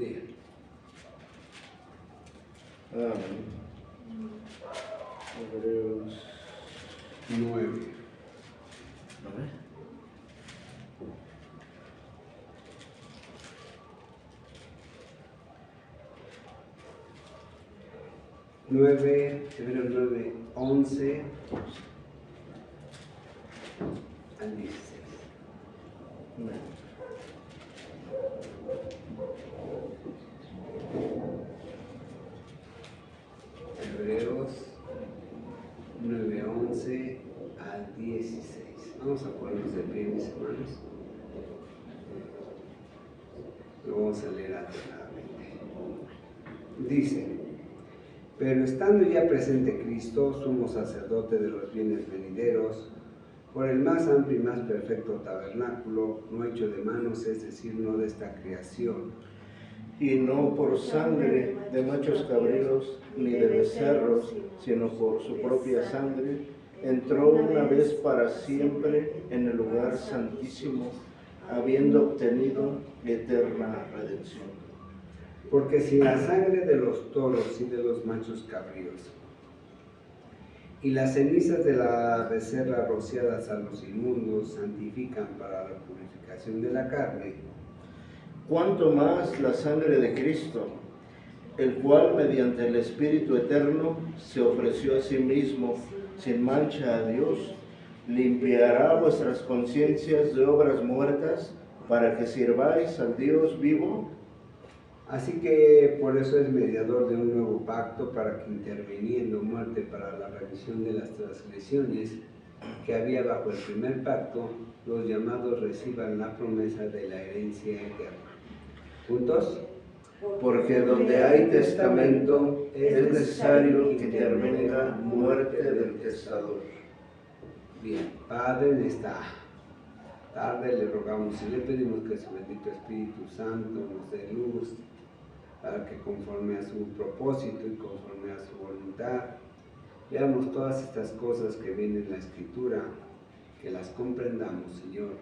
Bien. Hebreos 9. A ver. Hebreos 9, 11 al 16. Hebreos 9, 11 al 16. Vamos a ponernos de pie, mis hermanos. Lo vamos a leer atentamente. Dice: pero estando ya presente Cristo, sumo sacerdote de los bienes venideros, por el más amplio y más perfecto tabernáculo, no hecho de manos, es decir, no de esta creación, Y no por sangre de machos cabríos ni de becerros, sino por su propia sangre, entró una vez para siempre en el lugar santísimo, habiendo obtenido eterna redención. porque si la sangre de los toros y de los machos cabríos y las cenizas de la becerra rociadas a los inmundos santifican para la purificación de la carne, Cuanto más la sangre de Cristo, el cual mediante el Espíritu Eterno se ofreció a sí mismo sin mancha a Dios, limpiará vuestras conciencias de obras muertas para que sirváis al Dios vivo. así que por eso es mediador de un nuevo pacto, para que interviniendo muerte para la remisión de las transgresiones que había bajo el primer pacto, los llamados reciban la promesa de la herencia eterna. ¿Juntos? Porque donde hay testamento es necesario que intervenga muerte del testador. Bien, Padre, en esta tarde le rogamos y le pedimos que su bendito Espíritu Santo nos dé luz, para que conforme a su propósito y conforme a su voluntad, veamos todas estas cosas que vienen en la Escritura, que las comprendamos, Señor,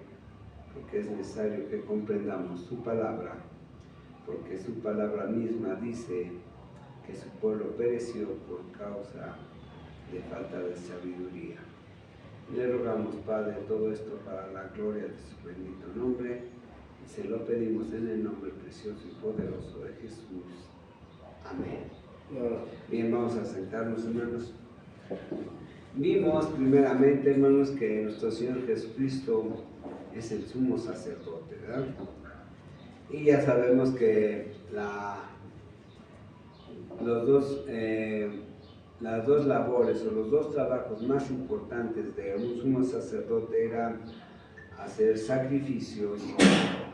porque es necesario que comprendamos su palabra, porque su palabra misma dice que su pueblo pereció por causa de falta de sabiduría. Le rogamos, Padre, todo esto para la gloria de su bendito nombre, y se lo pedimos en el nombre precioso y poderoso de Jesús. Amén. Bien, vamos a sentarnos, hermanos. Vimos primeramente, hermanos, que nuestro Señor Jesucristo es el sumo sacerdote, ¿verdad? Y ya sabemos que las dos labores o los dos trabajos más importantes de un sumo sacerdote eran hacer sacrificios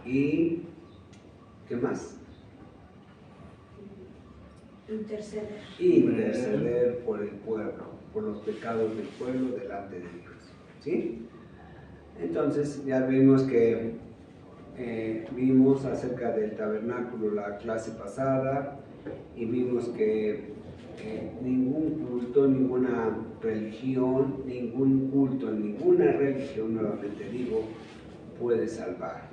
y ¿qué más? Interceder por el pueblo, por los pecados del pueblo delante de Dios, ¿sí? Entonces ya vimos que vimos acerca del tabernáculo la clase pasada, y vimos que ningún culto, ninguna religión, ningún culto, ninguna religión, nuevamente digo, puede salvar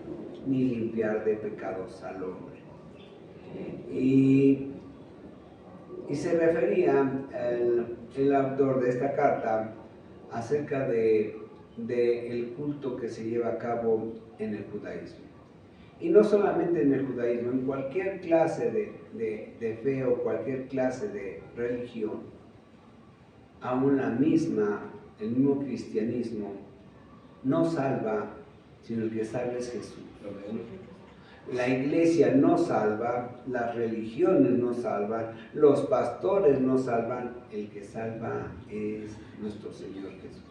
ni limpiar de pecados al hombre. Y se refería el autor de esta carta acerca de el culto que se lleva a cabo en el judaísmo. Y no solamente en el judaísmo, en cualquier clase de fe o cualquier clase de religión, aún el mismo cristianismo no salva, sino el que salva es Jesús. La iglesia no salva, las religiones no salvan, los pastores no salvan, el que salva es nuestro Señor Jesucristo.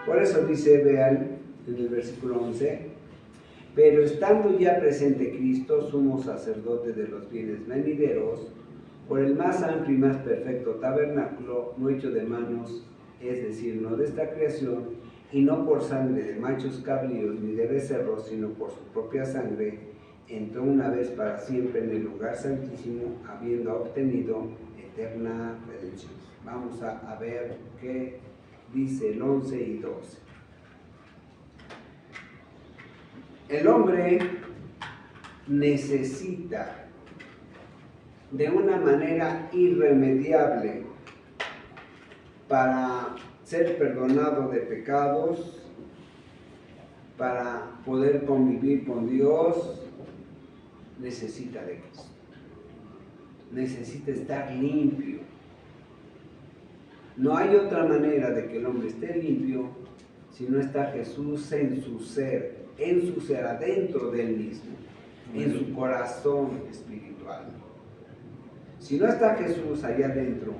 Por eso dice, vean en el versículo 11, pero estando ya presente Cristo, sumo sacerdote de los bienes venideros, por el más amplio y más perfecto tabernáculo, no hecho de manos, es decir, no de esta creación, y no por sangre de machos cabríos ni de becerros, sino por su propia sangre, entró una vez para siempre en el lugar santísimo, habiendo obtenido eterna redención. Vamos a ver qué dice el 11 y 12. El hombre necesita de una manera irremediable para ser perdonado de pecados, para poder convivir con Dios, necesita de Cristo. Necesita estar limpio. No hay otra manera de que el hombre esté limpio si no está Jesús en su ser, adentro de él mismo, en su corazón espiritual. Si no está Jesús allá adentro,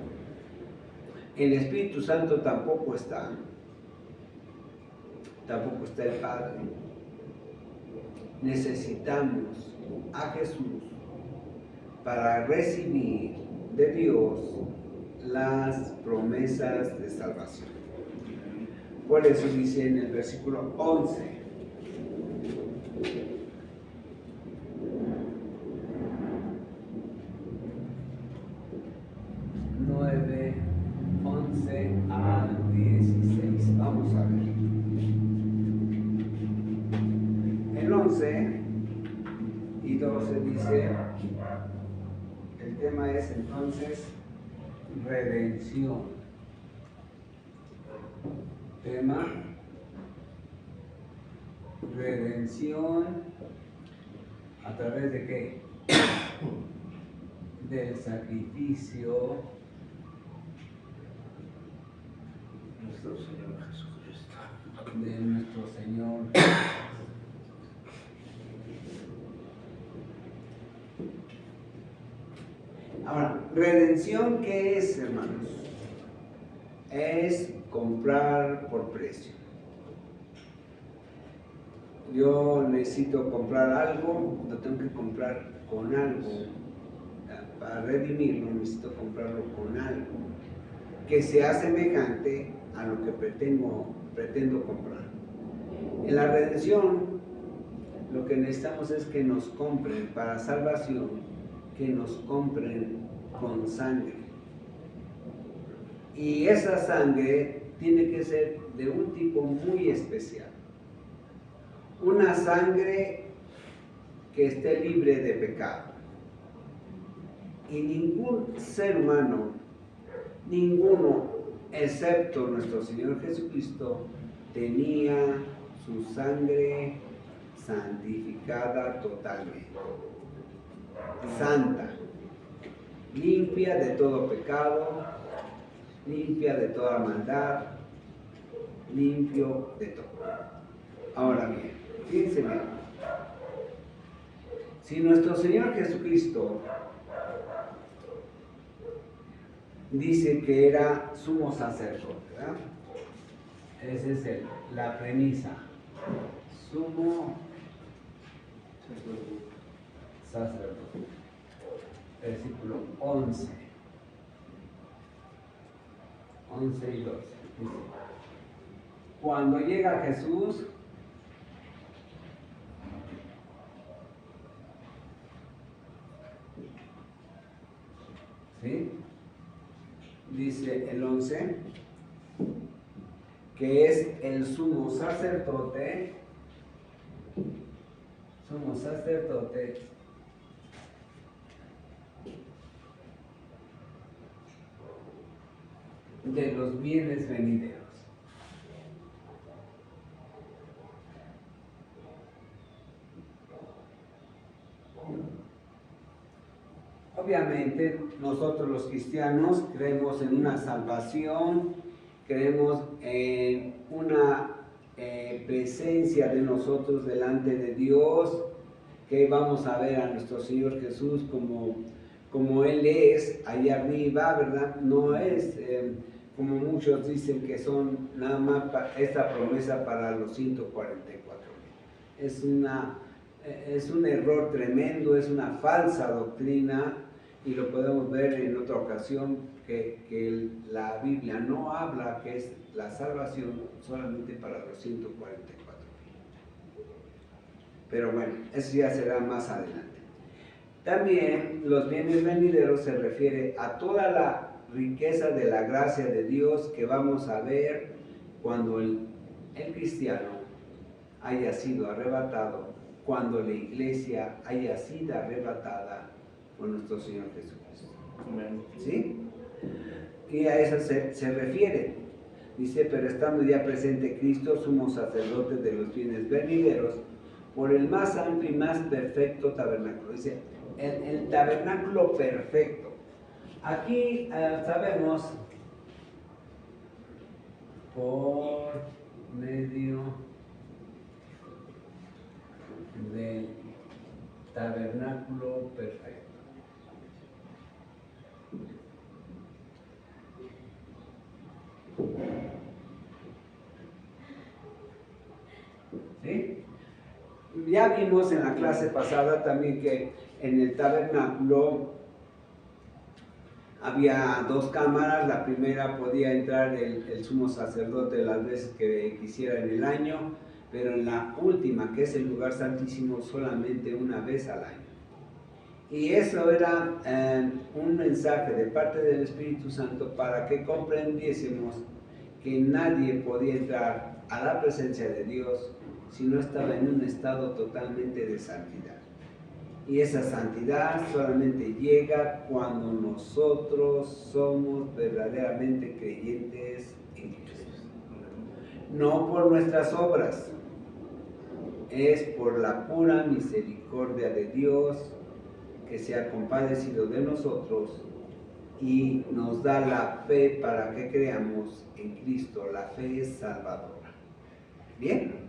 el Espíritu Santo tampoco está el Padre. Necesitamos a Jesús para recibir de Dios las promesas de salvación. Por eso dice en el versículo 11: 9, 11 al 16. Vamos a ver. El 11 y 12 dice, el tema es entonces redención. Tema, redención, ¿a través de qué? Del sacrificio Nuestro Señor Jesucristo. de nuestro Señor. Ahora, redención, ¿qué es, hermanos? Es comprar por precio. Yo necesito comprar algo, lo tengo que comprar con algo. Para redimirlo necesito comprarlo con algo que sea semejante a lo que pretendo comprar. En la redención, lo que necesitamos es que nos compren para salvación, que nos compren con sangre. Y esa sangre tiene que ser de un tipo muy especial. Una sangre que esté libre de pecado. Y ningún ser humano, ninguno, excepto nuestro Señor Jesucristo, tenía su sangre santificada totalmente. Santa, limpia de todo pecado, limpia de toda maldad, limpio de todo. Ahora bien, fíjense bien, si nuestro Señor Jesucristo dice que era sumo sacerdote, ¿verdad? Esa es la premisa. Sumo sacerdote. Versículo 11. 11 y 12. Dice, cuando llega Jesús, ¿sí? Dice el 11, que es el sumo sacerdote de los bienes venideros. Obviamente, nosotros los cristianos creemos en una salvación, creemos en una presencia de nosotros delante de Dios, que vamos a ver a nuestro Señor Jesús como Él es allá arriba, ¿verdad? No es como muchos dicen que son nada más esta promesa para los 144,000. Es un error tremendo, es una falsa doctrina, y lo podemos ver en otra ocasión que la Biblia no habla que es la salvación solamente para los 144,000. Pero bueno, eso ya será más adelante. También los bienes venideros se refiere a toda la riqueza de la gracia de Dios que vamos a ver cuando el cristiano haya sido arrebatado cuando la iglesia haya sido arrebatada por nuestro Señor Jesucristo. Amén. ¿Sí? Y a eso se refiere. Dice, pero estando ya presente Cristo, sumo sacerdote de los bienes venideros, por el más amplio y más perfecto tabernáculo. Dice, el tabernáculo perfecto. Aquí sabemos, por medio del tabernáculo perfecto. ¿Sí? Ya vimos en la clase pasada también que en el tabernáculo había dos cámaras. La primera podía entrar el sumo sacerdote las veces que quisiera en el año, pero en la última, que es el lugar santísimo, solamente una vez al año. Y eso era un mensaje de parte del Espíritu Santo para que comprendiésemos que nadie podía entrar a la presencia de Dios si no estaba en un estado totalmente de santidad. Y esa santidad solamente llega cuando nosotros somos verdaderamente creyentes en Cristo. No por nuestras obras, es por la pura misericordia de Dios que se ha compadecido de nosotros y nos da la fe para que creamos en Cristo. La fe es salvadora. ¿Bien?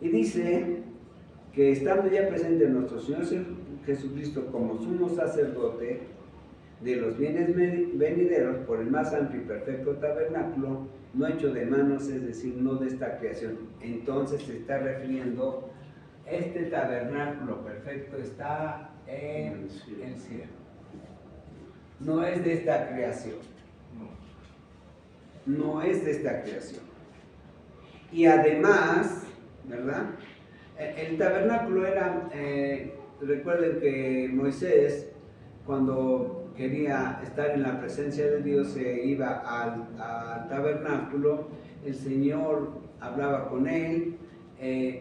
Y dice que estando ya presente nuestro Señor Jesucristo como sumo sacerdote de los bienes venideros por el más amplio y perfecto tabernáculo, no hecho de manos, es decir, no de esta creación. Entonces se está refiriendo, este tabernáculo perfecto está en el cielo. No es de esta creación. No es de esta creación. Y además, ¿verdad? El tabernáculo era, recuerden que Moisés, cuando quería estar en la presencia de Dios, se iba al tabernáculo, el Señor hablaba con él,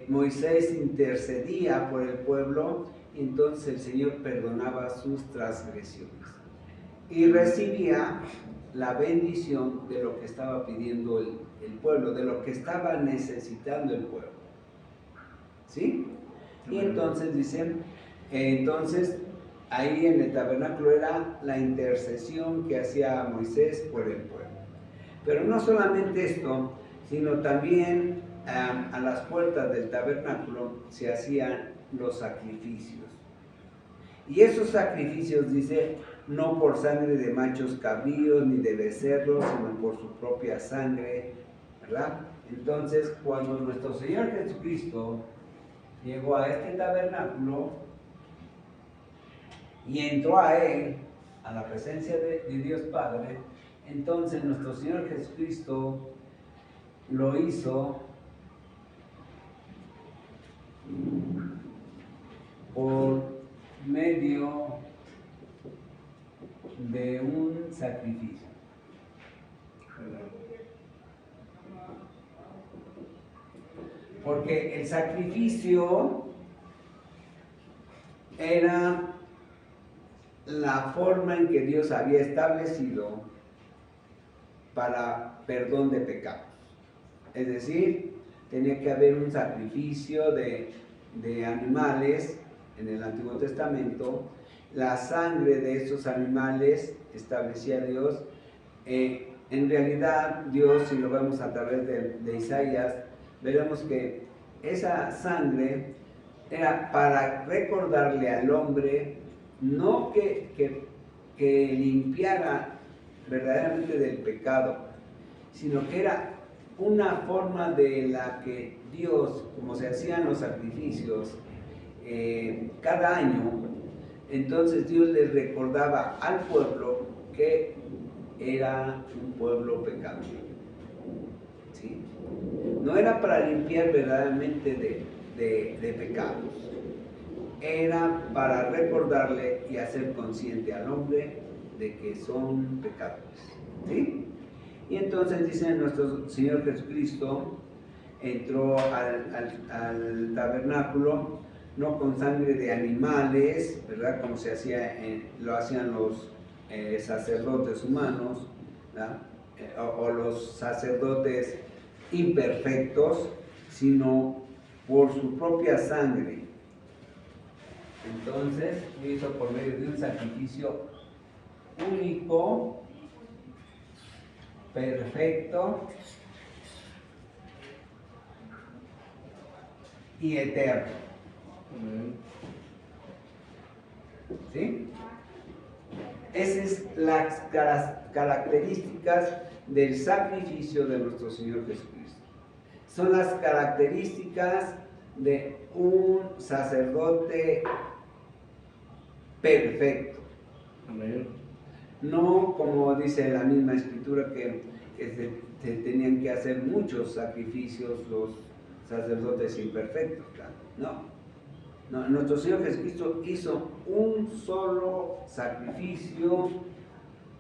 Moisés intercedía por el pueblo, y entonces el Señor perdonaba sus transgresiones y recibía la bendición de lo que estaba pidiendo el pueblo, de lo que estaba necesitando el pueblo. ¿Sí? Y entonces dicen, entonces ahí en el tabernáculo era la intercesión que hacía Moisés por el pueblo. Pero no solamente esto, sino también a las puertas del tabernáculo se hacían los sacrificios. Y esos sacrificios, dice, no por sangre de machos cabríos ni de becerros, sino por su propia sangre, ¿verdad? Entonces, cuando nuestro Señor Jesucristo llegó a este tabernáculo y entró a él, a la presencia de Dios Padre, entonces nuestro Señor Jesucristo lo hizo por medio de un sacrificio. Porque el sacrificio era la forma en que Dios había establecido para perdón de pecados. Es decir, tenía que haber un sacrificio de animales en el Antiguo Testamento. La sangre de esos animales establecía Dios. En realidad, Dios, si lo vemos a través de Isaías, veremos que esa sangre era para recordarle al hombre, no que limpiara verdaderamente del pecado, sino que era una forma de la que Dios, como se hacían los sacrificios cada año, entonces Dios les recordaba al pueblo que era un pueblo pecador. ¿Sí? No era para limpiar verdaderamente de pecados, era para recordarle y hacer consciente al hombre de que son pecadores. ¿Sí? Y entonces dice nuestro Señor Jesucristo entró al tabernáculo, no con sangre de animales, ¿verdad? Como lo hacían los sacerdotes humanos, ¿verdad? O los sacerdotes imperfectos, sino por su propia sangre. Entonces, lo hizo por medio de un sacrificio único, perfecto y eterno. ¿Sí? Esas son las características del sacrificio de nuestro Señor Jesucristo. Son las características de un sacerdote perfecto. Amén. No como dice la misma escritura que se tenían que hacer muchos sacrificios los sacerdotes imperfectos. No, nuestro Señor Jesucristo hizo un solo sacrificio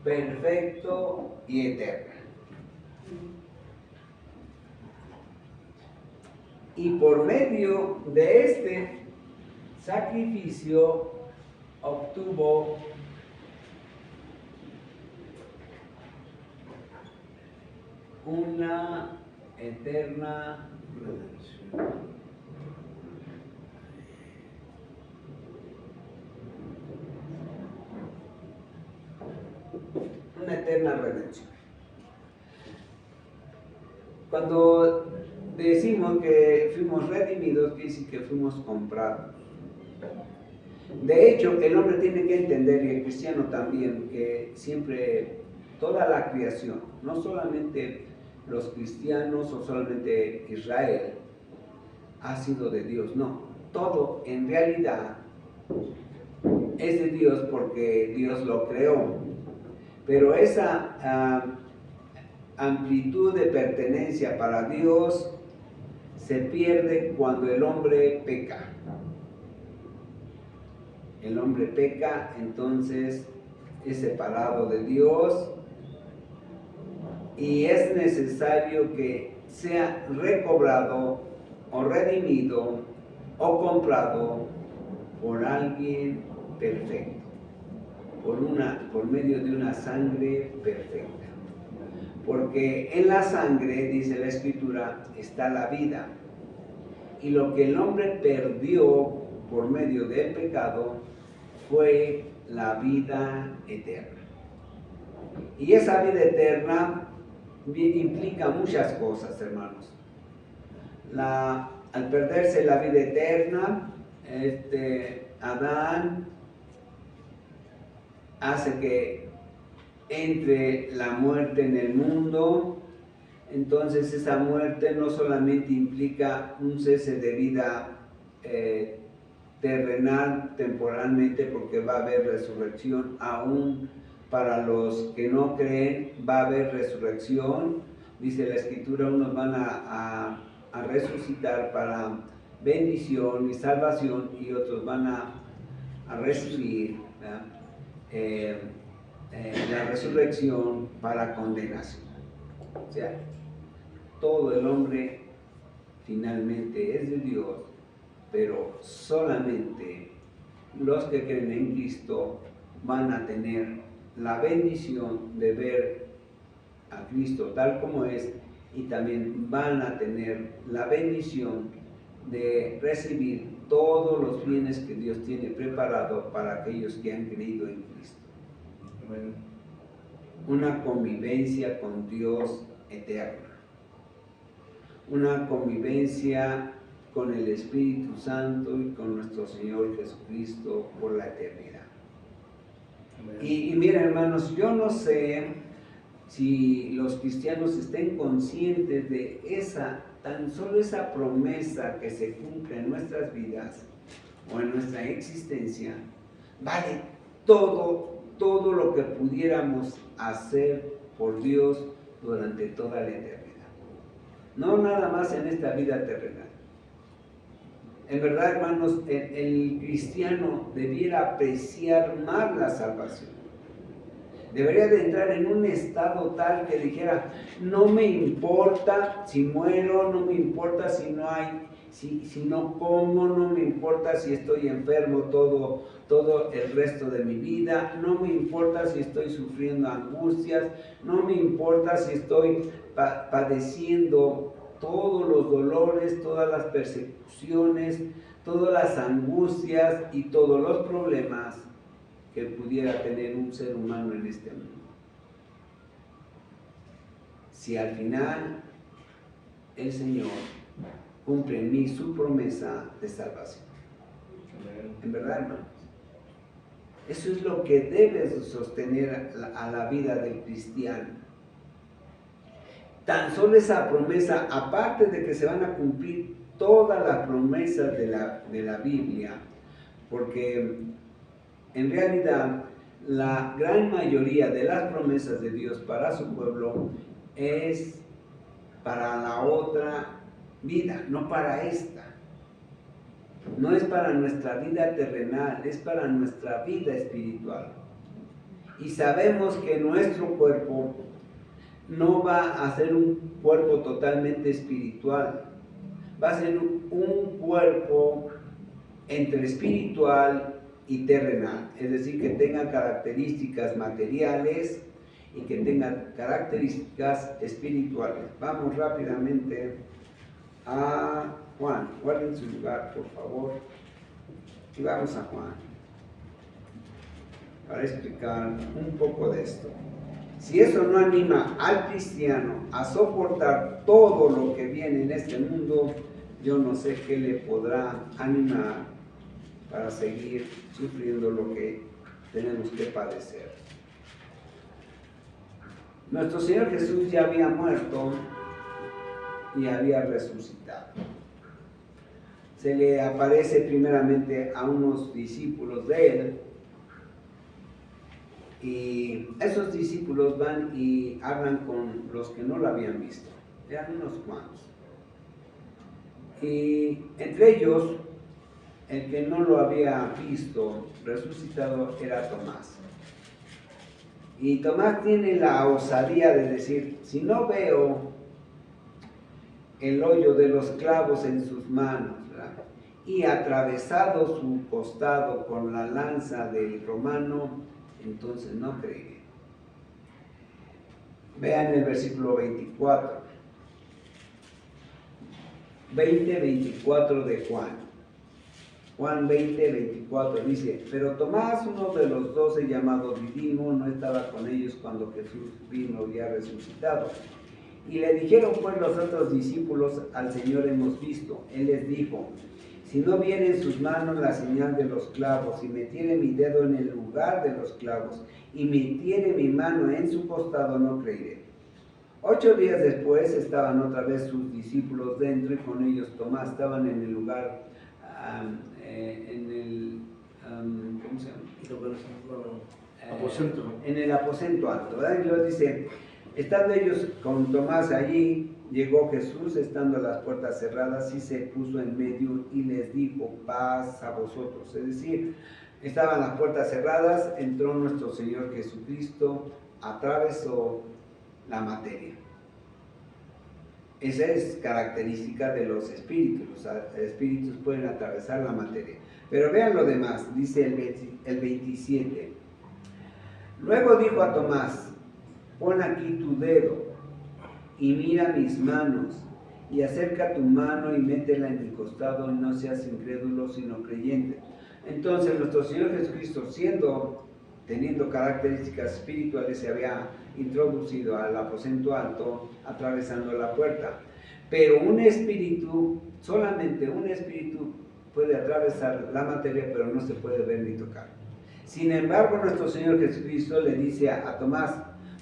perfecto y eterno. Y por medio de este sacrificio obtuvo una eterna Redención. una eterna redención. Cuando decimos que fuimos redimidos, quiere decir que fuimos comprados. De hecho, el hombre tiene que entender, y el cristiano también, que siempre toda la creación, no solamente los cristianos o solamente Israel, ha sido de Dios. No, todo en realidad es de Dios porque Dios lo creó. Pero esa amplitud de pertenencia para Dios se pierde cuando el hombre peca. El hombre peca, entonces es separado de Dios y es necesario que sea recobrado o redimido o comprado por alguien perfecto, por medio de una sangre perfecta. Porque en la sangre, dice la Escritura, está la vida. Y lo que el hombre perdió por medio del pecado fue la vida eterna. Y esa vida eterna implica muchas cosas, hermanos. Al perderse la vida eterna, Adán hace que entre la muerte en el mundo. Entonces esa muerte no solamente implica un cese de vida terrenal temporalmente, porque va a haber resurrección, aún para los que no creen va a haber resurrección. Dice la Escritura, unos van a resucitar para bendición y salvación y otros van a recibir la resurrección para condenación. O sea, todo el hombre finalmente es de Dios, pero solamente los que creen en Cristo van a tener la bendición de ver a Cristo tal como es, y también van a tener la bendición de recibir todos los bienes que Dios tiene preparado para aquellos que han creído en Cristo. Amén. Una convivencia con Dios eterna, una convivencia con el Espíritu Santo y con nuestro Señor Jesucristo por la eternidad. Y mira, hermanos, yo no sé si los cristianos estén conscientes de tan solo esa promesa que se cumple en nuestras vidas o en nuestra existencia, vale todo lo que pudiéramos hacer por Dios durante toda la eternidad. No nada más en esta vida terrenal. En verdad, hermanos, el cristiano debiera apreciar más la salvación. Debería de entrar en un estado tal que dijera, no me importa si muero, no me importa si no hay, si no como, no me importa si estoy enfermo todo el resto de mi vida, no me importa si estoy sufriendo angustias, no me importa si estoy padeciendo todos los dolores, todas las persecuciones, todas las angustias y todos los problemas que pudiera tener un ser humano en este mundo. Si al final el Señor cumple en mí su promesa de salvación. En verdad, hermanos. Eso es lo que debe sostener a la vida del cristiano. Tan solo esa promesa, aparte de que se van a cumplir todas las promesas de la Biblia, porque en realidad la gran mayoría de las promesas de Dios para su pueblo es para la otra vida, no para esta. No es para nuestra vida terrenal, es para nuestra vida espiritual. Y sabemos que nuestro cuerpo no va a ser un cuerpo totalmente espiritual, va a ser un cuerpo entre espiritual y terrenal, es decir, que tenga características materiales y que tenga características espirituales. Vamos rápidamente a Juan. Guarden su lugar, por favor, y vamos a Juan para explicar un poco de esto. Si eso no anima al cristiano a soportar todo lo que viene en este mundo, yo no sé qué le podrá animar para seguir sufriendo lo que tenemos que padecer. Nuestro Señor Jesús ya había muerto y había resucitado. Se le aparece primeramente a unos discípulos de él, y esos discípulos van y hablan con los que no lo habían visto. Eran unos cuantos. Y entre ellos, el que no lo había visto resucitado era Tomás. Y Tomás tiene la osadía de decir, si no veo el hoyo de los clavos en sus manos, ¿verdad?, y atravesado su costado con la lanza del romano, entonces no creeré. Vean el versículo 24. 20-24 de Juan. Juan 20-24 dice, pero Tomás, uno de los 12 llamado Didimo, no estaba con ellos cuando Jesús vino ya resucitado. Y le dijeron pues los otros discípulos, al Señor hemos visto. Él les dijo, si no viene en sus manos la señal de los clavos, y metiere mi dedo en el lugar de los clavos, y metiere mi mano en su costado, no creeré. 8 días después estaban otra vez sus discípulos dentro, y con ellos Tomás. Estaban en el lugar, ¿cómo se llama? Aposento. En el aposento alto, ¿verdad? Y luego dice, estando ellos con Tomás allí, llegó Jesús, estando las puertas cerradas, y se puso en medio y les dijo, paz a vosotros. Es decir, estaban las puertas cerradas, entró nuestro Señor Jesucristo, atravesó la materia. Esa es característica de los espíritus. Los espíritus pueden atravesar la materia. Pero vean lo demás, dice el 27. Luego dijo a Tomás, pon aquí tu dedo y mira mis manos, y acerca tu mano y métela en mi costado, y no seas incrédulo sino creyente. Entonces nuestro Señor Jesucristo, teniendo características espirituales, se había introducido al aposento alto, atravesando la puerta. Pero un espíritu, solamente un espíritu puede atravesar la materia, pero no se puede ver ni tocar. Sin embargo, nuestro Señor Jesucristo le dice a Tomás,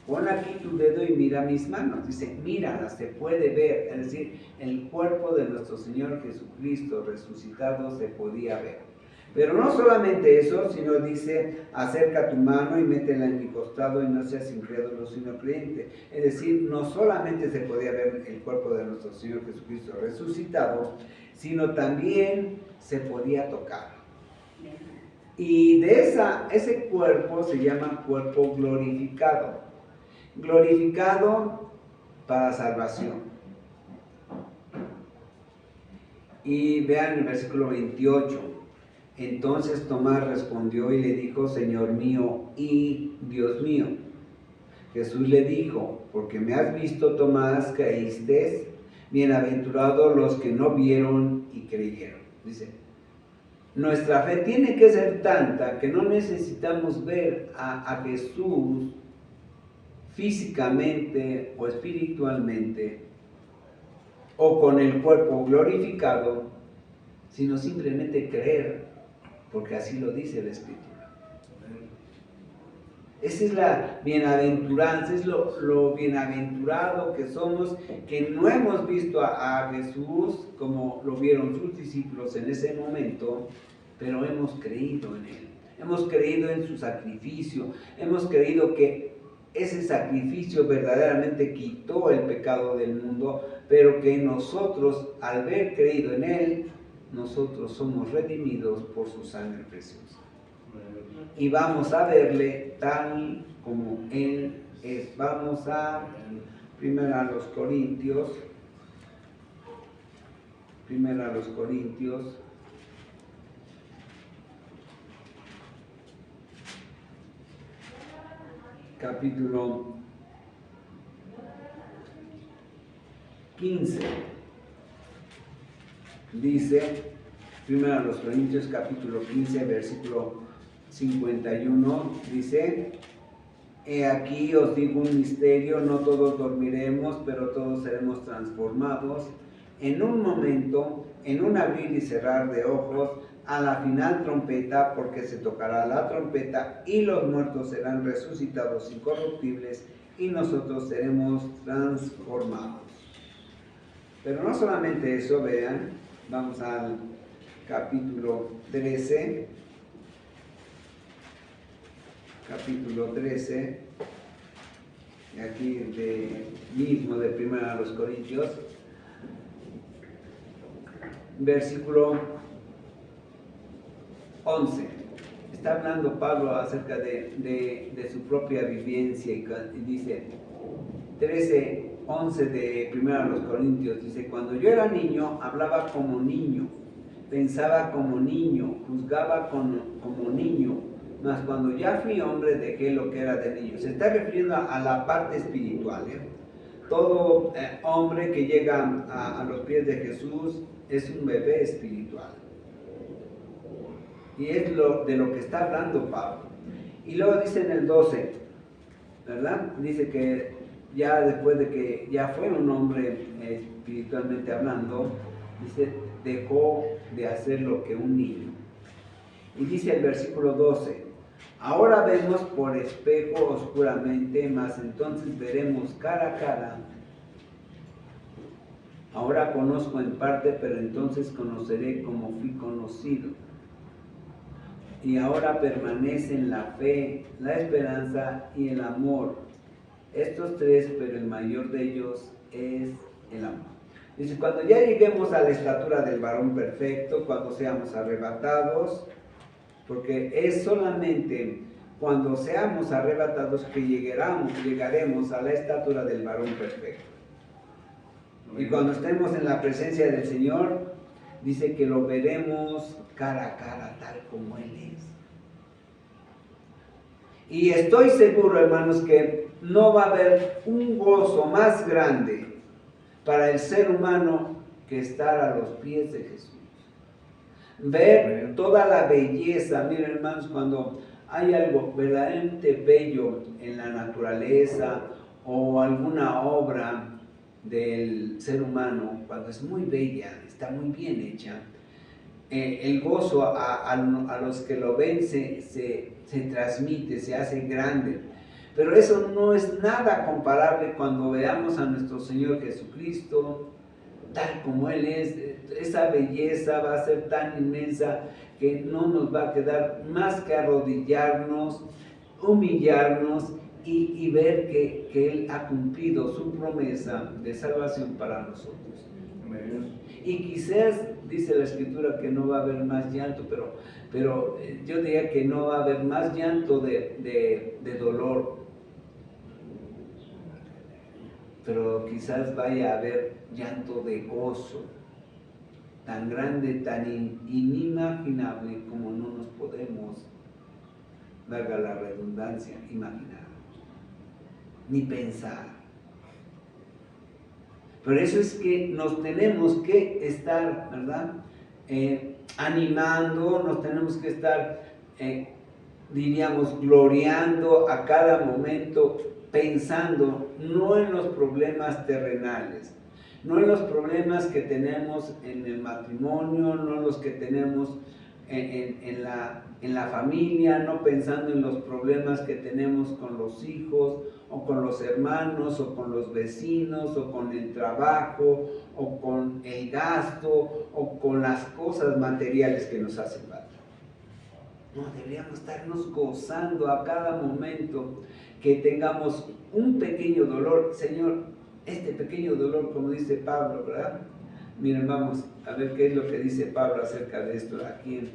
pon aquí tu dedo y mira mis manos. Dice, míralas, se puede ver. Es decir, el cuerpo de nuestro Señor Jesucristo resucitado se podía ver. Pero no solamente eso, sino dice, acerca tu mano y métela en mi costado, y no seas incrédulo sino creyente. Es decir, no solamente se podía ver el cuerpo de nuestro Señor Jesucristo resucitado, sino también se podía tocar. Y de ese cuerpo se llama cuerpo glorificado. Glorificado para salvación. Y vean el versículo 28. Entonces Tomás respondió y le dijo, Señor mío y Dios mío. Jesús le dijo, porque me has visto, Tomás, creíste. Bienaventurados los que no vieron y creyeron. Dice, nuestra fe tiene que ser tanta que no necesitamos ver a Jesús físicamente o espiritualmente o con el cuerpo glorificado, sino simplemente creer, porque así lo dice la Escritura. Esa es la bienaventuranza, es lo bienaventurado que somos, que no hemos visto a Jesús como lo vieron sus discípulos en ese momento, pero hemos creído en Él, hemos creído en su sacrificio, hemos creído que ese sacrificio verdaderamente quitó el pecado del mundo, pero que nosotros, al haber creído en Él, nosotros somos redimidos por su sangre preciosa. Y vamos a verle tal como Él es. Vamos a los Corintios, capítulo 15. Dice, Corintios capítulo 15, versículo 51, dice, he aquí os digo un misterio, no todos dormiremos, pero todos seremos transformados en un momento, en un abrir y cerrar de ojos, a la final trompeta, porque se tocará la trompeta y los muertos serán resucitados incorruptibles y nosotros seremos transformados. Pero no solamente eso, vean, vamos al capítulo 13, aquí mismo de 1 Corintios, versículo 11. Está hablando Pablo acerca de su propia vivencia y dice 13:11 de 1 Corintios, dice, cuando yo era niño, hablaba como niño, pensaba como niño, juzgaba como niño, mas cuando ya fui hombre dejé lo que era de niño. Se está refiriendo a la parte espiritual. Todo hombre que llega a los pies de Jesús es un bebé espiritual. Y es de lo que está hablando Pablo. Y luego dice en el 12, ¿verdad? Dice que ya después de que ya fue un hombre espiritualmente hablando, dice, dejó de hacer lo que un niño. Y dice el versículo 12, ahora vemos por espejo oscuramente, mas entonces veremos cara a cara. Ahora conozco en parte, pero entonces conoceré como fui conocido. Y ahora permanecen la fe, la esperanza y el amor. Estos tres, pero el mayor de ellos es el amor. Dice, cuando ya lleguemos a la estatura del varón perfecto, cuando seamos arrebatados, porque es solamente cuando seamos arrebatados que llegaremos a la estatura del varón perfecto. Y cuando estemos en la presencia del Señor, dice que lo veremos cara a cara, tal como Él es. Y estoy seguro, hermanos, que no va a haber un gozo más grande para el ser humano que estar a los pies de Jesús. Ver toda la belleza. Miren, hermanos, cuando hay algo verdaderamente bello en la naturaleza o alguna obra del ser humano, cuando es muy bella, está muy bien hecha, el gozo a los que lo ven se transmite, se hace grande. Pero eso no es nada comparable cuando veamos a nuestro Señor Jesucristo tal como Él es. Esa belleza va a ser tan inmensa que no nos va a quedar más que arrodillarnos, humillarnos y ver que Él ha cumplido su promesa de salvación para nosotros. Y quizás dice la Escritura que no va a haber más llanto, pero yo diría que no va a haber más llanto de dolor, pero quizás vaya a haber llanto de gozo, tan grande, tan inimaginable como no nos podemos, valga la redundancia, imaginar, ni pensar. Por eso es que nos tenemos que estar, ¿verdad? Animando, nos tenemos que estar, diríamos, gloriando a cada momento, pensando no en los problemas terrenales, no en los problemas que tenemos en el matrimonio, no en los que tenemos en la familia, no pensando en los problemas que tenemos con los hijos, o con los hermanos, o con los vecinos, o con el trabajo, o con el gasto, o con las cosas materiales que nos hacen falta. No, deberíamos estarnos gozando a cada momento que tengamos un pequeño dolor. Señor, este pequeño dolor, como dice Pablo, ¿verdad? Miren, vamos a ver qué es lo que dice Pablo acerca de esto aquí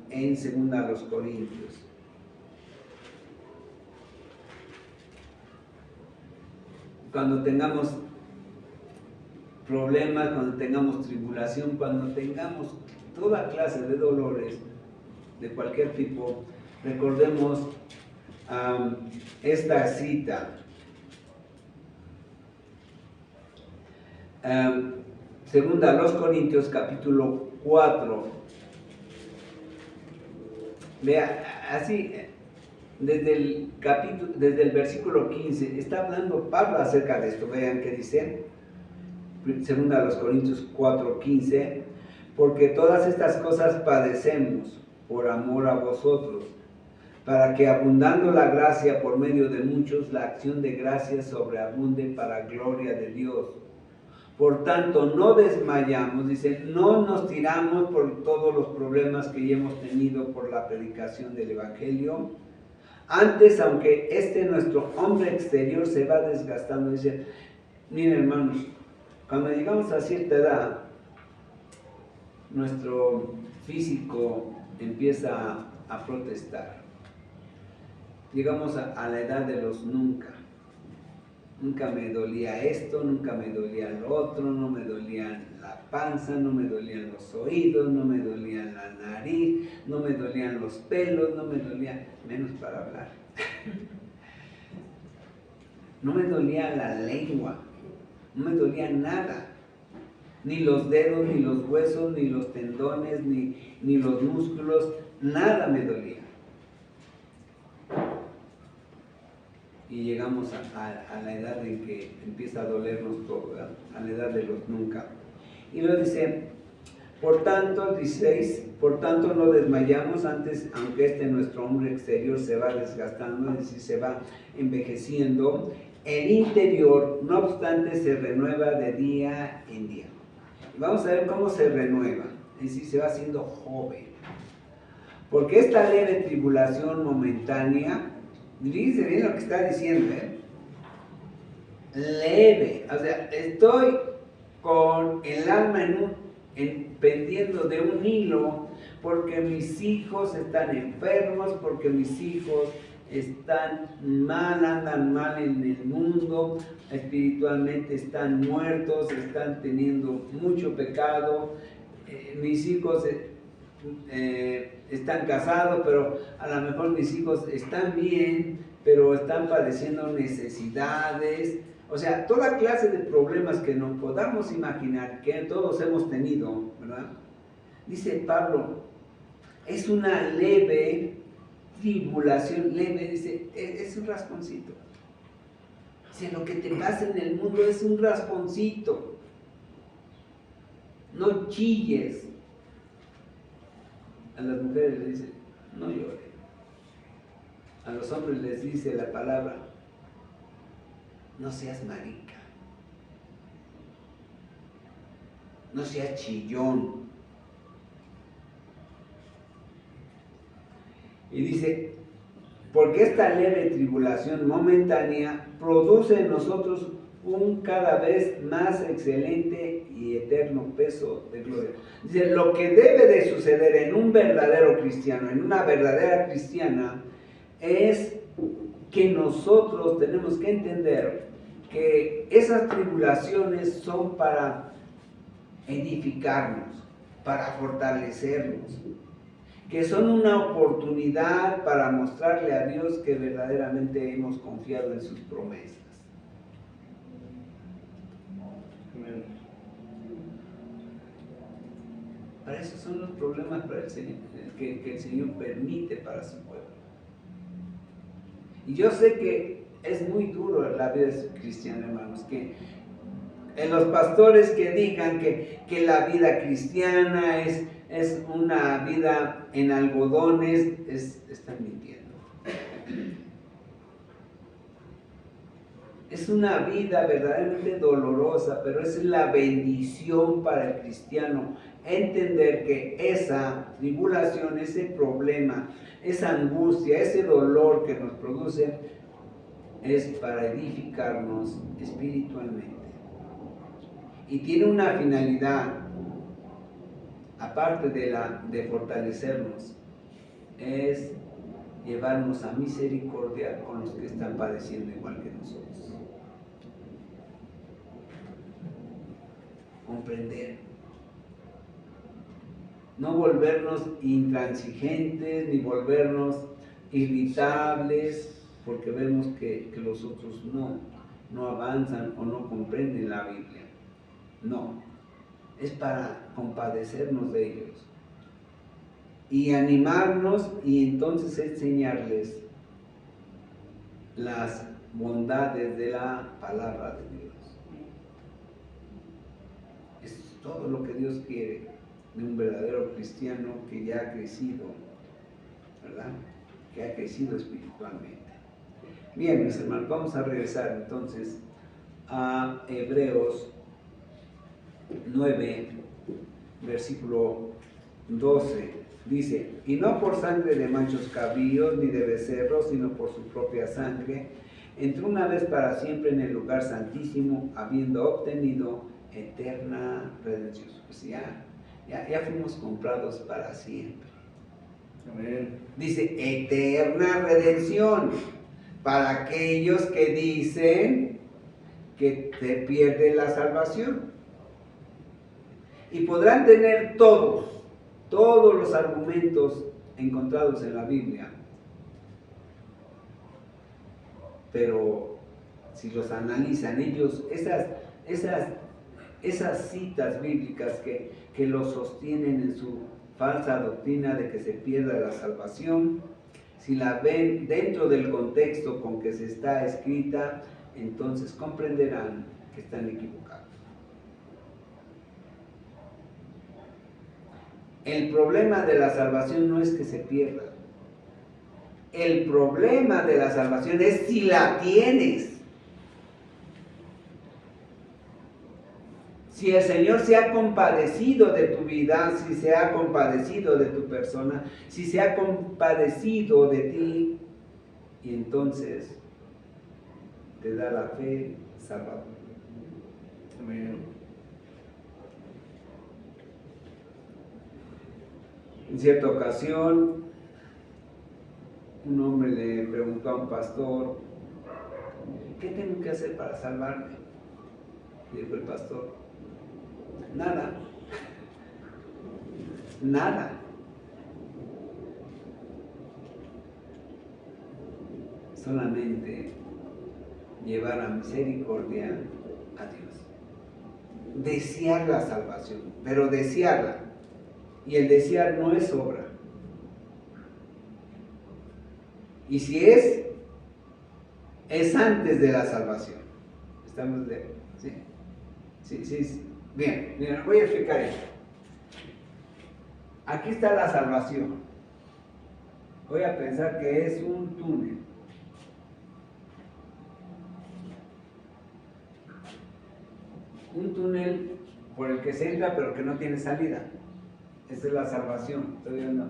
en 2 Corintios. Cuando tengamos problemas, cuando tengamos tribulación, cuando tengamos toda clase de dolores de cualquier tipo, recordemos esta cita. Segunda a los Corintios, capítulo 4. Vea, así, desde el versículo 15, está hablando Pablo acerca de esto. Vean qué dice. Segunda a los Corintios 4, 15. Porque todas estas cosas padecemos por amor a vosotros, para que abundando la gracia por medio de muchos, la acción de gracia sobreabunde para gloria de Dios. Por tanto, no desmayamos, dice, no nos tiramos por todos los problemas que ya hemos tenido por la predicación del Evangelio. Antes, aunque nuestro hombre exterior se va desgastando, dice, miren hermanos, cuando llegamos a cierta edad, nuestro físico empieza a protestar. Llegamos a la edad de los nunca. Nunca me dolía esto, nunca me dolía lo otro, no me dolía la panza, no me dolían los oídos, no me dolía la nariz, no me dolían los pelos, no me dolía, menos para hablar. No me dolía la lengua, no me dolía nada. Ni los dedos, ni los huesos, ni los tendones, ni los músculos, nada me dolía. Y llegamos a la edad en que empieza a dolernos todo, ¿verdad? A la edad de los nunca. Y luego dice, por tanto, 16, por tanto no desmayamos antes, aunque nuestro hombre exterior se va desgastando, es decir, se va envejeciendo, el interior, no obstante, se renueva de día en día. Y vamos a ver cómo se renueva, es decir, se va haciendo joven. Porque esta leve tribulación momentánea, dice bien lo que está diciendo, leve, o sea, estoy con el alma pendiendo de un hilo, porque mis hijos están enfermos, porque mis hijos están mal, andan mal en el mundo, espiritualmente están muertos, están teniendo mucho pecado, mis hijos están casados, pero a lo mejor mis hijos están bien, pero están padeciendo necesidades, o sea, toda clase de problemas que nos podamos imaginar, que todos hemos tenido, ¿verdad? Dice Pablo, es una leve tribulación, leve, dice, es un rasponcito. Dice, lo que te pasa en el mundo es un rasponcito. No chilles. A las mujeres les dice, no llores. A los hombres les dice la palabra, no seas marica. No seas chillón. Y dice, porque esta leve tribulación momentánea produce en nosotros un cada vez más excelente y eterno peso de gloria. Dice, lo que debe de suceder en un verdadero cristiano, en una verdadera cristiana, es que nosotros tenemos que entender que esas tribulaciones son para edificarnos, para fortalecernos, que son una oportunidad para mostrarle a Dios que verdaderamente hemos confiado en sus promesas. Amén. Para eso son los problemas para el Señor, que el Señor permite para su pueblo. Y yo sé que es muy duro la vida cristiana, hermanos, que los pastores que digan que la vida cristiana es una vida en algodones, están mintiendo. Es una vida verdaderamente dolorosa, pero es la bendición para el cristiano entender que esa tribulación, ese problema, esa angustia, ese dolor que nos produce es para edificarnos espiritualmente. Y tiene una finalidad, aparte de fortalecernos, es llevarnos a misericordia con los que están padeciendo igual que nosotros. Comprender. No volvernos intransigentes ni volvernos irritables porque vemos que los otros no avanzan o no comprenden la Biblia. No, es para compadecernos de ellos y animarnos y entonces enseñarles las bondades de la palabra de Dios. Es todo lo que Dios quiere de un verdadero cristiano que ya ha crecido, ¿verdad? Que ha crecido espiritualmente. Bien, mis hermanos, vamos a regresar entonces a Hebreos 9, versículo 12. Dice, y no por sangre de machos cabríos ni de becerros, sino por su propia sangre, entró una vez para siempre en el lugar santísimo, habiendo obtenido eterna redención. Pues ya fuimos comprados para siempre. Amén. Dice, eterna redención, para aquellos que dicen que te pierden la salvación. Y podrán tener todos los argumentos encontrados en la Biblia, pero si los analizan ellos, esas citas bíblicas que los sostienen en su falsa doctrina de que se pierda la salvación, si la ven dentro del contexto con que se está escrita, entonces comprenderán que están equivocados. El problema de la salvación no es que se pierda. El problema de la salvación es si la tienes. Si el Señor se ha compadecido de tu vida, si se ha compadecido de tu persona, si se ha compadecido de ti, y entonces te da la fe salvadora. Amén. En cierta ocasión, un hombre le preguntó a un pastor, ¿qué tengo que hacer para salvarme? Y dijo el pastor, nada, nada. Solamente llevar a misericordia a Dios. Desear la salvación, pero desearla. Y el desear no es obra. Y si es antes de la salvación. ¿Estamos de acuerdo? Sí. Bien, mira, voy a explicar esto. Aquí está la salvación. Voy a pensar que es un túnel. Un túnel por el que se entra pero que no tiene salida. Esta es la salvación, ¿estoy viendo?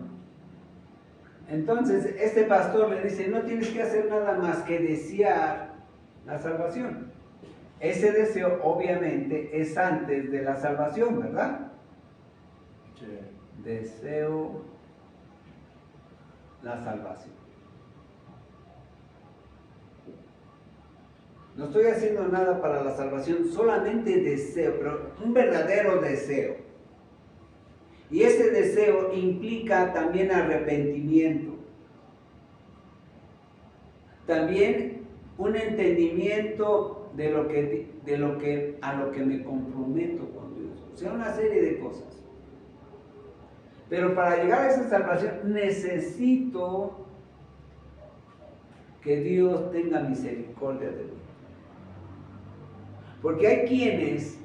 Entonces, este pastor le dice, no tienes que hacer nada más que desear la salvación. ese deseo obviamente es antes de la salvación, ¿verdad? Sí. Deseo la salvación. No estoy haciendo nada para la salvación, solamente deseo, pero un verdadero deseo. Y ese deseo implica también arrepentimiento. También un entendimiento a lo que me comprometo con Dios. O sea, una serie de cosas. Pero para llegar a esa salvación necesito que Dios tenga misericordia de mí. Porque hay quienes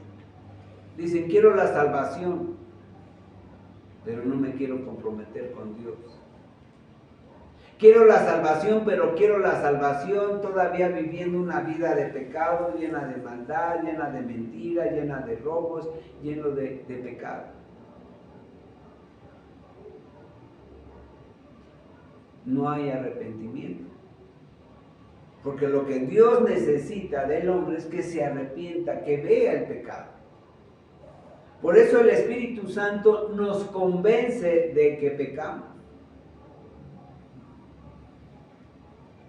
dicen, quiero la salvación, pero no me quiero comprometer con Dios. Quiero la salvación, pero quiero la salvación todavía viviendo una vida de pecado, llena de maldad, llena de mentiras, llena de robos, lleno de pecado. No hay arrepentimiento. Porque lo que Dios necesita del hombre es que se arrepienta, que vea el pecado. Por eso el Espíritu Santo nos convence de que pecamos.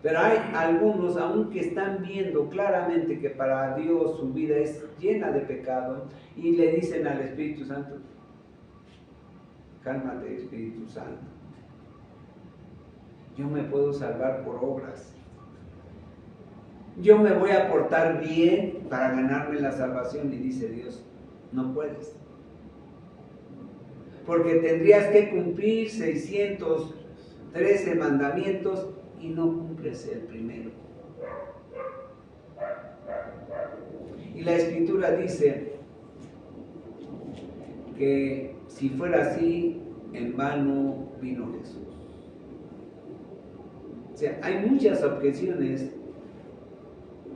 Pero hay algunos, aunque están viendo claramente que para Dios su vida es llena de pecado, y le dicen al Espíritu Santo, cálmate, Espíritu Santo. Yo me puedo salvar por obras. Yo me voy a portar bien para ganarme la salvación. Y dice Dios, no puedes. Porque tendrías que cumplir 613 mandamientos y no cumples el primero. Y la Escritura dice que si fuera así, en vano vino Jesús. O sea, hay muchas objeciones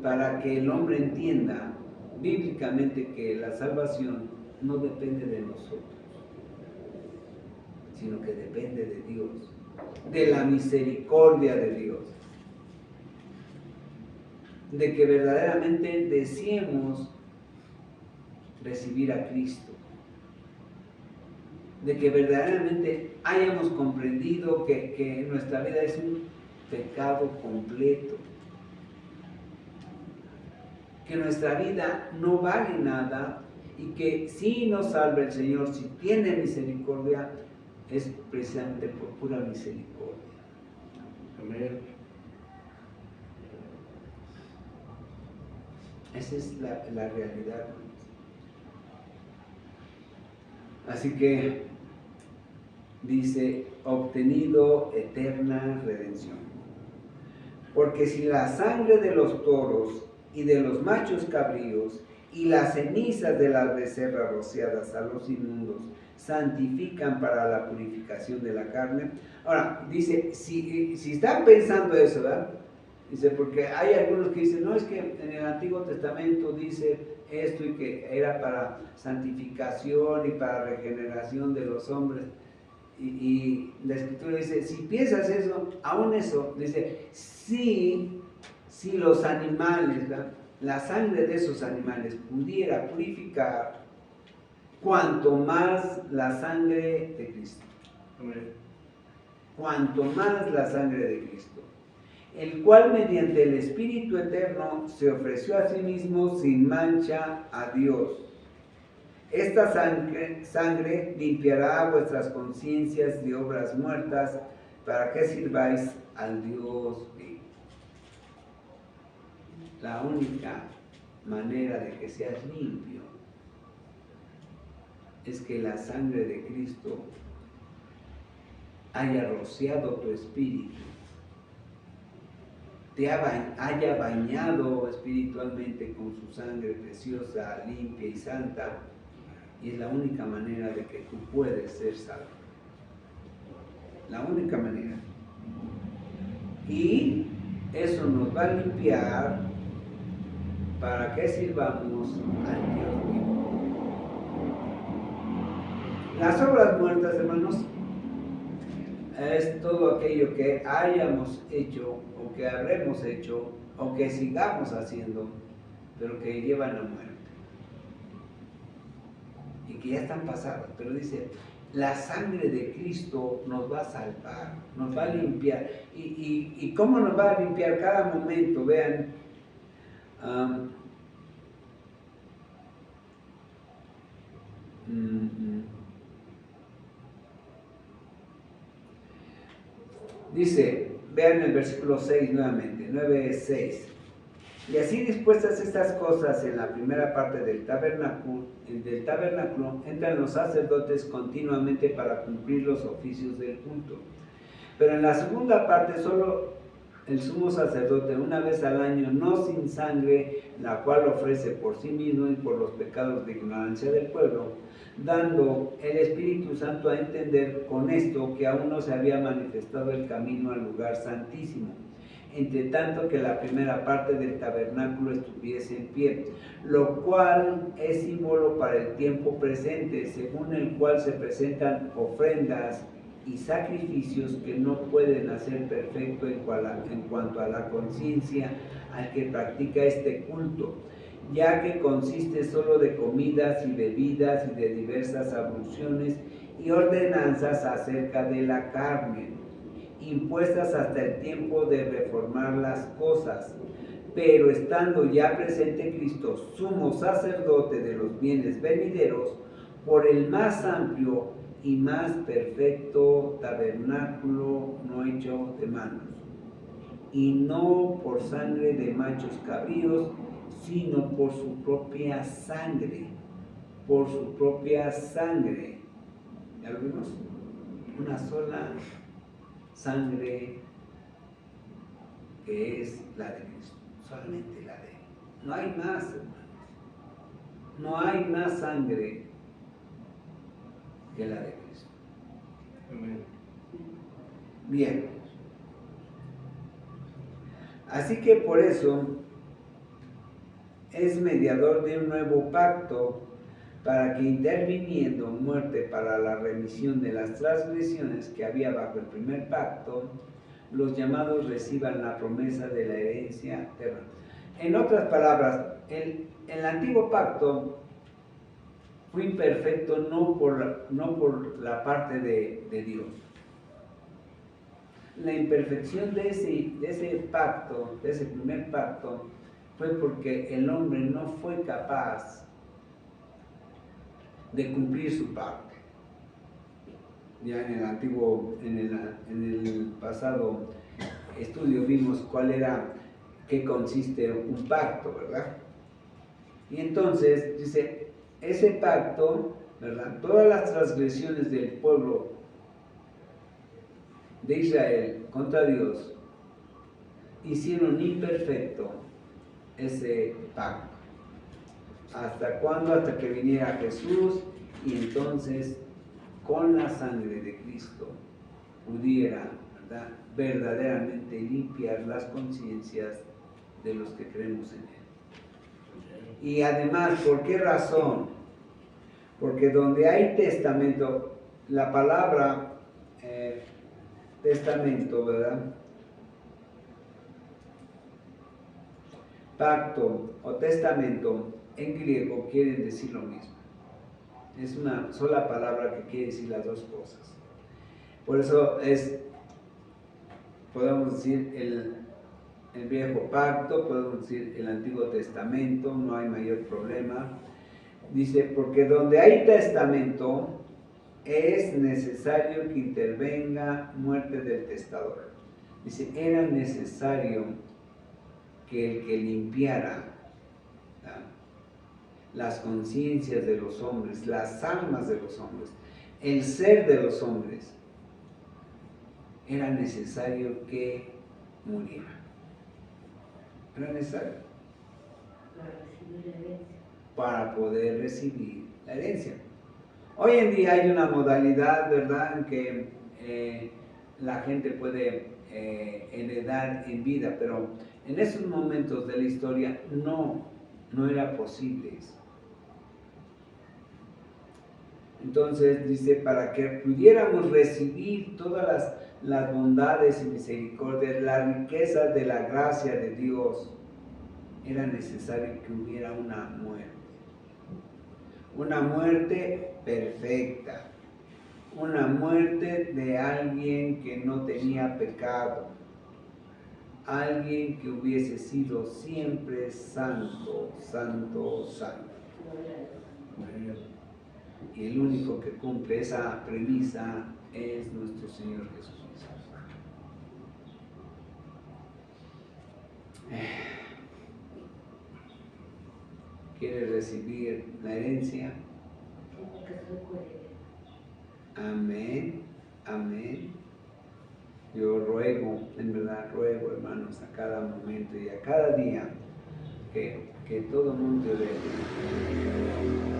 para que el hombre entienda bíblicamente que la salvación no depende de nosotros, sino que depende de Dios, de la misericordia de Dios, de que verdaderamente deseemos recibir a Cristo, de que verdaderamente hayamos comprendido que nuestra vida es un pecado completo, que nuestra vida no vale nada y que si nos salva el Señor, si tiene misericordia, es precisamente por pura misericordia. Amén. Esa es la realidad. Así que dice, obtenido eterna redención. Porque si la sangre de los toros y de los machos cabríos y las cenizas de las becerras rociadas a los inmundos santifican para la purificación de la carne. Ahora, dice, si están pensando eso, ¿verdad? Dice, porque hay algunos que dicen, no, es que en el Antiguo Testamento dice esto y que era para santificación y para regeneración de los hombres. Y la Escritura dice, si piensas eso, aún eso, dice, si los animales, ¿verdad?, la sangre de esos animales pudiera purificar, cuanto más la sangre de Cristo. Amén. Cuanto más la sangre de Cristo, el cual mediante el Espíritu Eterno se ofreció a sí mismo sin mancha a Dios. Esta sangre limpiará vuestras conciencias de obras muertas para que sirváis al Dios vivo. La única manera de que seas limpio es que la sangre de Cristo haya rociado tu espíritu, te haya bañado espiritualmente con su sangre preciosa, limpia y santa, y es la única manera de que tú puedes ser salvo. La única manera. Y eso nos va a limpiar para que sirvamos al Dios vivo. Las obras muertas, hermanos, es todo aquello que hayamos hecho o que habremos hecho o que sigamos haciendo pero que llevan a muerte. Y que ya están pasadas, pero dice, la sangre de Cristo nos va a salvar, nos va a limpiar. ¿Y cómo nos va a limpiar? Cada momento, vean, dice, vean el versículo 6 nuevamente, 9:6. Y así dispuestas estas cosas en la primera parte del tabernáculo, entran los sacerdotes continuamente para cumplir los oficios del culto. Pero en la segunda parte solo el sumo sacerdote una vez al año, no sin sangre, la cual ofrece por sí mismo y por los pecados de ignorancia del pueblo, dando el Espíritu Santo a entender con esto que aún no se había manifestado el camino al lugar santísimo, entre tanto que la primera parte del tabernáculo estuviese en pie, lo cual es símbolo para el tiempo presente, según el cual se presentan ofrendas y sacrificios que no pueden hacer perfecto en cuanto a la conciencia al que practica este culto, ya que consiste solo de comidas y bebidas y de diversas abluciones y ordenanzas acerca de la carne, impuestas hasta el tiempo de reformar las cosas. Pero estando ya presente Cristo, sumo sacerdote de los bienes venideros, por el más amplio y más perfecto tabernáculo no hecho de manos, y no por sangre de machos cabríos, sino por su propia sangre, por su propia sangre. ¿Ya lo vimos? Una sola sangre que es la de Cristo, solamente la de Él. No hay más, hermanos. No hay más sangre que la de Cristo. Amén. Bien. Así que por eso es mediador de un nuevo pacto, para que interviniendo muerte para la remisión de las transgresiones que había bajo el primer pacto, los llamados reciban la promesa de la herencia eterna. En otras palabras, el antiguo pacto fue imperfecto no por la parte de Dios. La imperfección de ese pacto, de ese primer pacto, fue porque el hombre no fue capaz de cumplir su parte. Ya en el pasado estudio vimos qué consiste un pacto, ¿verdad? Y entonces dice, ese pacto, ¿verdad? Todas las transgresiones del pueblo de Israel contra Dios hicieron imperfecto ese pacto. ¿Hasta cuándo? Hasta que viniera Jesús, y entonces con la sangre de Cristo pudiera, ¿verdad?, verdaderamente limpiar las conciencias de los que creemos en Él. Y además, ¿por qué razón? Porque donde hay testamento, la palabra testamento, ¿verdad?, pacto o testamento en griego quieren decir lo mismo. Es una sola palabra que quiere decir las dos cosas. Por eso podemos decir el viejo pacto, podemos decir el antiguo testamento, no hay mayor problema. Dice, porque donde hay testamento es necesario que intervenga muerte del testador. Dice, era necesario que el que limpiara las conciencias de los hombres, las almas de los hombres, el ser de los hombres, era necesario que muriera. Era necesario para poder recibir la herencia. Hoy en día hay una modalidad, ¿verdad?, en que la gente puede heredar en vida, pero en esos momentos de la historia no era posible eso. Entonces dice, para que pudiéramos recibir todas las bondades y misericordias, la riqueza de la gracia de Dios, era necesario que hubiera una muerte perfecta, una muerte de alguien que no tenía pecado, alguien que hubiese sido siempre santo, santo, santo. Y el único que cumple esa premisa es nuestro Señor Jesús. ¿Quiere recibir la herencia? Amén, amén. Yo ruego, en verdad ruego, hermanos, a cada momento y a cada día que todo mundo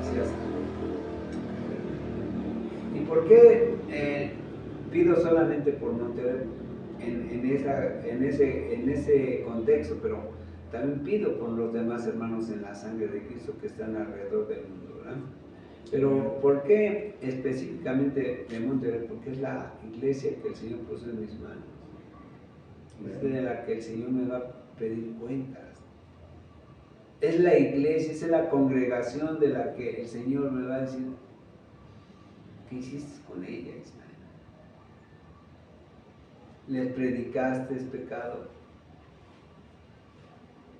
sea salvo. ¿Y por qué pido solamente por Monterrey en ese contexto? Pero también pido por los demás hermanos en la sangre de Cristo que están alrededor del mundo, ¿verdad? Pero ¿por qué específicamente de Monterrey? Porque es la iglesia que el Señor puso en mis manos. Es de la que el Señor me va a pedir cuentas. Es la iglesia, es la congregación de la que el Señor me va a decir, ¿qué hiciste con ella, Ismael? ¿Les predicaste pecado?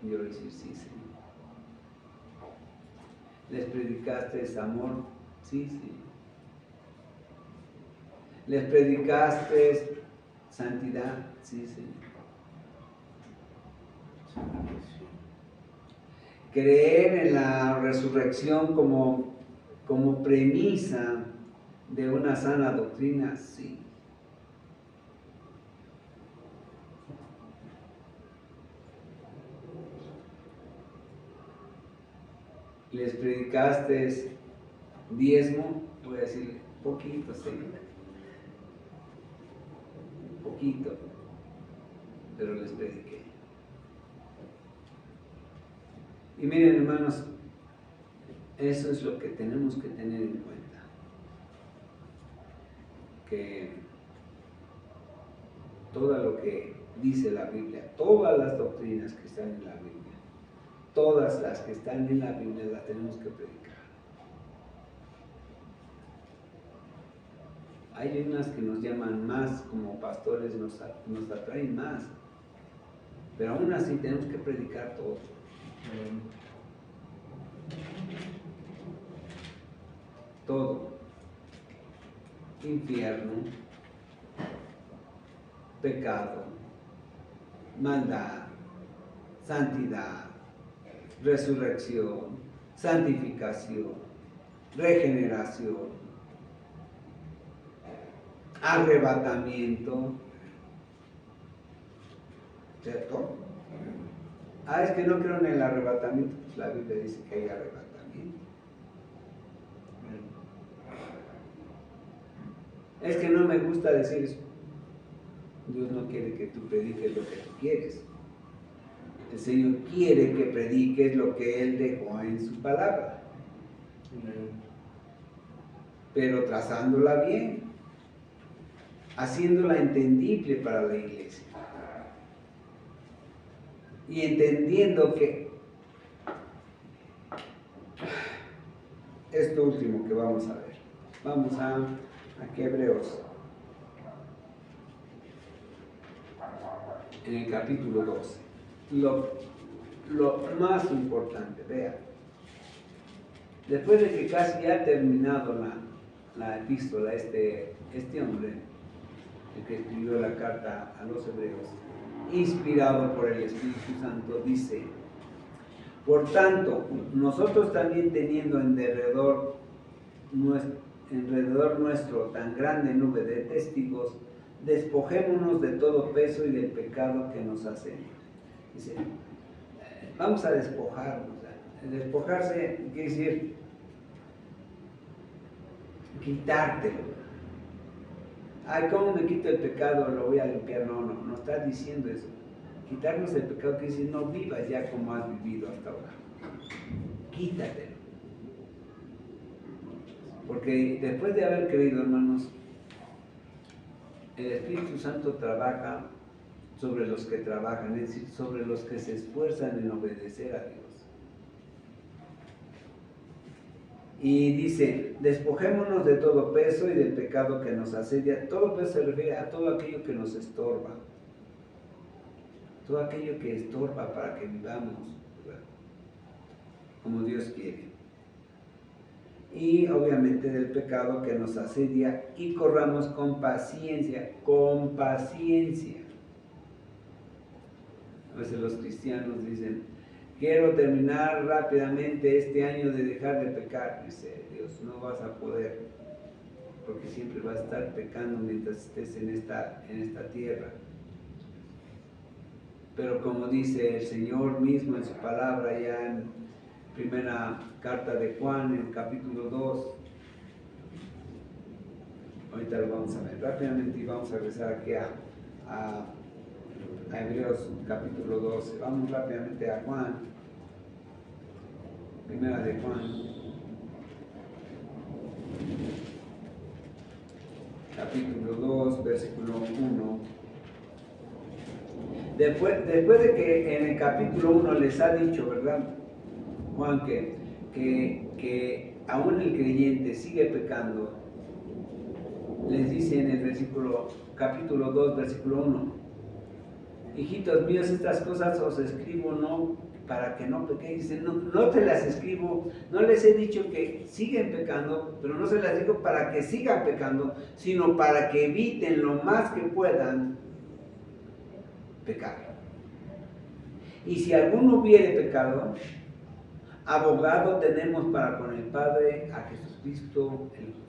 Y yo le decir, sí, Señor. ¿Les predicaste amor? Sí, Señor. ¿Les predicaste santidad? Sí, Señor. Creer en la resurrección como premisa de una sana doctrina, sí. ¿Les predicaste diezmo? Voy a decir, poquito, Señor. Poquito, pero les prediqué. Y miren, hermanos, eso es lo que tenemos que tener en cuenta. Que todo lo que dice la Biblia, todas las doctrinas que están en la Biblia, todas las que están en la Biblia las tenemos que predicar. Hay unas que nos llaman más como pastores, nos atraen más, pero aún así tenemos que predicar todo. Todo. Infierno, pecado, maldad, santidad, resurrección, santificación, regeneración, arrebatamiento, ¿cierto? Es que no creo en el arrebatamiento, pues la Biblia dice que hay arrebatamiento. Es que no me gusta decir eso. Dios no quiere que tú prediques lo que tú quieres. El Señor quiere que prediques lo que Él dejó en su palabra. Pero trazándola bien, haciéndola entendible para la iglesia. Y entendiendo que esto último que vamos a ver. Vamos aquí a Hebreos. En el capítulo 12. Lo más importante, vean. Después de que casi ha terminado la epístola, este hombre, el que escribió la carta a los hebreos, inspirado por el Espíritu Santo, dice: por tanto, nosotros también teniendo en derredor nuestro tan grande nube de testigos, despojémonos de todo peso y del pecado que nos hace. Dice, vamos a despojarnos. Despojarse quiere decir quitártelo. Ay, ¿cómo me quito el pecado? Lo voy a limpiar. No está diciendo eso. Quitarnos el pecado quiere decir no vivas ya como has vivido hasta ahora. Quítatelo. Porque después de haber creído, hermanos, el Espíritu Santo trabaja sobre los que trabajan, es decir, sobre los que se esfuerzan en obedecer a Dios. Y dice, despojémonos de todo peso y del pecado que nos asedia. Todo peso se refiere a todo aquello que nos estorba. Todo aquello que estorba para que vivamos, ¿verdad?, como Dios quiere. Y obviamente del pecado que nos asedia y corramos con paciencia, con paciencia. A veces los cristianos dicen, quiero terminar rápidamente este año de dejar de pecar. Dice Dios, no vas a poder, porque siempre vas a estar pecando mientras estés en esta tierra. Pero como dice el Señor mismo en su palabra, ya en primera carta de Juan, en el capítulo 2, ahorita lo vamos a ver rápidamente y vamos a regresar aquí a Hebreos capítulo 12. Vamos rápidamente a Juan, primera de Juan, capítulo 2, versículo 1. Después de que en el capítulo 1 les ha dicho, ¿verdad, Juan, que aún el creyente sigue pecando, les dice en el capítulo 2, versículo 1, hijitos míos, estas cosas os escribo no para que no pequéis. Dice, no te las escribo, no les he dicho que siguen pecando, pero no se las digo para que sigan pecando, sino para que eviten lo más que puedan pecar. Y si alguno hubiere pecado, abogado tenemos para con el Padre a Jesucristo el justo.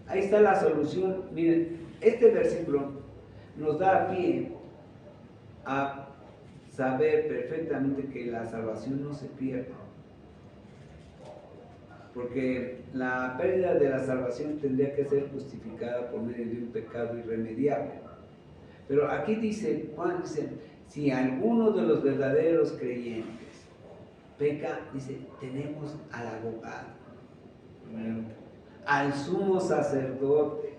Ahí está la solución. Miren, este versículo nos da pie a saber perfectamente que la salvación no se pierde, porque la pérdida de la salvación tendría que ser justificada por medio de un pecado irremediable. Pero aquí dice, Juan dice, si alguno de los verdaderos creyentes peca, dice, tenemos al abogado, al sumo sacerdote,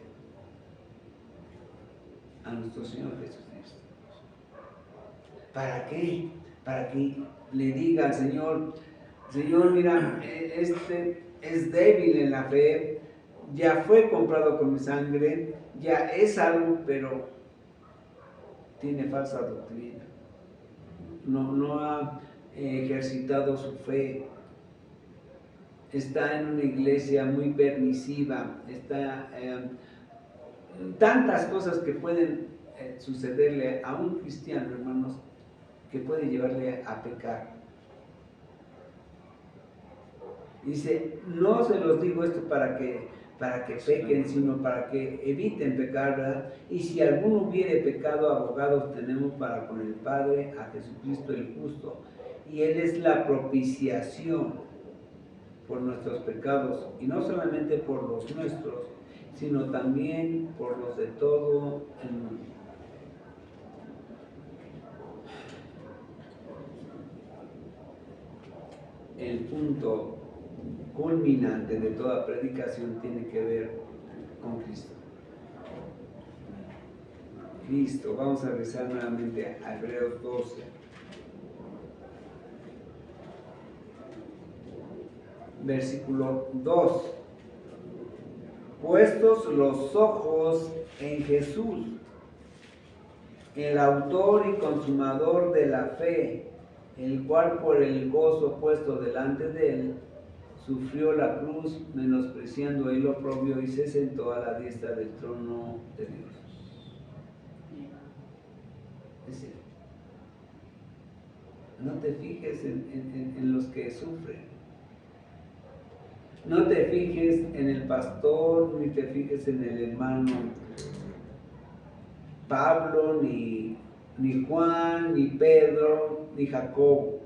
a nuestro Señor Jesucristo. ¿Para qué? Para que le diga al Señor, mira, este es débil en la fe, ya fue comprado con mi sangre, ya es salvo, pero tiene falsa doctrina. No ha ejercitado su fe. Está en una iglesia muy permisiva. Está tantas cosas que pueden sucederle a un cristiano, hermanos, que puede llevarle a pecar. Dice, no se los digo esto para que pequen, sino para que eviten pecar, ¿verdad? Y si alguno hubiere pecado, abogados tenemos para con el Padre a Jesucristo el justo. Y Él es la propiciación por nuestros pecados, y no solamente por los nuestros, sino también por los de todo el mundo. El punto culminante de toda predicación tiene que ver con Cristo. Cristo, vamos a regresar nuevamente a Hebreos 12. Versículo 2. Puestos los ojos en Jesús, el autor y consumador de la fe, el cual por el gozo puesto delante de él, sufrió la cruz, menospreciando el oprobio, y se sentó a la diestra del trono de Dios. Es decir, no te fijes en los que sufren. No te fijes en el pastor, ni te fijes en el hermano Pablo, ni Juan, ni Pedro, ni Jacobo,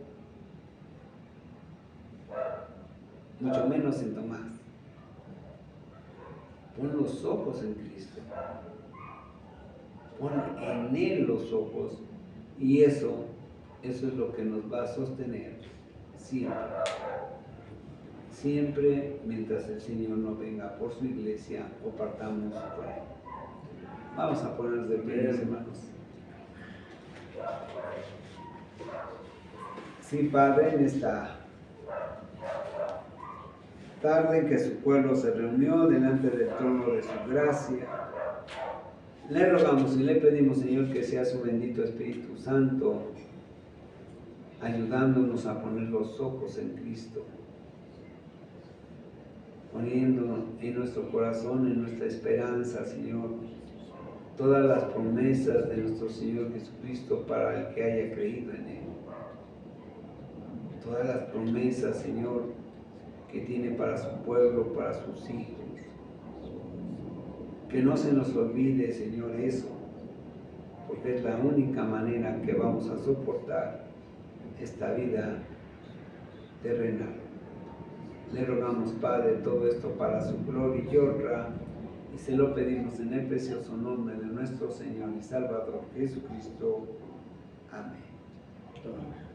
mucho menos en Tomás. Pon los ojos en Cristo, pon en Él los ojos, y eso es lo que nos va a sostener siempre mientras el Señor no venga por su iglesia o partamos por Él. Vamos a ponernos de pie, hermanos. Sí, Padre, en esta tarde en que su pueblo se reunió delante del trono de su gracia, le rogamos y le pedimos, Señor, que sea su bendito Espíritu Santo ayudándonos a poner los ojos en Cristo, poniendo en nuestro corazón, en nuestra esperanza, Señor, todas las promesas de nuestro Señor Jesucristo para el que haya creído en Él. Todas las promesas, Señor, que tiene para su pueblo, para sus hijos. Que no se nos olvide, Señor, eso, porque es la única manera que vamos a soportar esta vida terrenal. Le rogamos, Padre, todo esto para su gloria y honra, y se lo pedimos en el precioso nombre de nuestro Señor y Salvador Jesucristo. Amén. Amén.